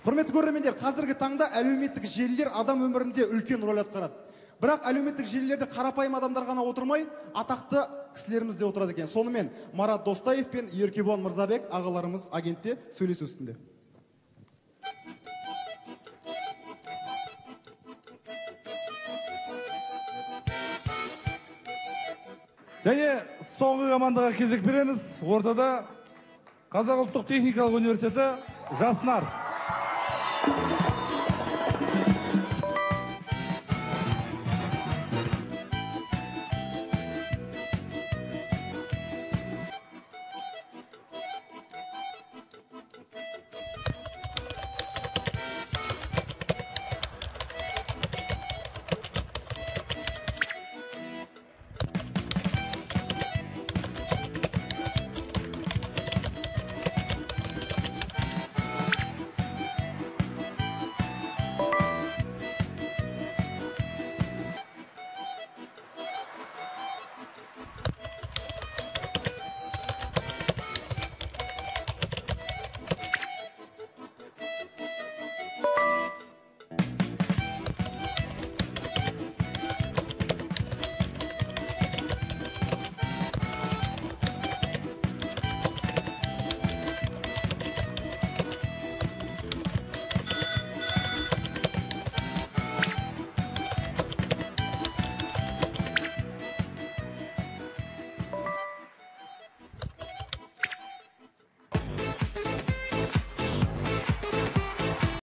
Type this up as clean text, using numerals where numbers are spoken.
Құрметті көрермендер, қазіргі таңда әлеуметтік желілер адам өмірінде үлкен рөл атқарады. Бірақ әлеуметтік желілерде қарапайым адамдар ғана отырмай, атақты кісілеріміз де отырады екен. Сонымен Марат Достаев пен Еркебұлан Мырзабек ағаларымыз агентте сөйлесу үстінде. Және соңғы командаға кезек береміз. Ортада Қазақ ұлттық техникалық университеті Жаснар.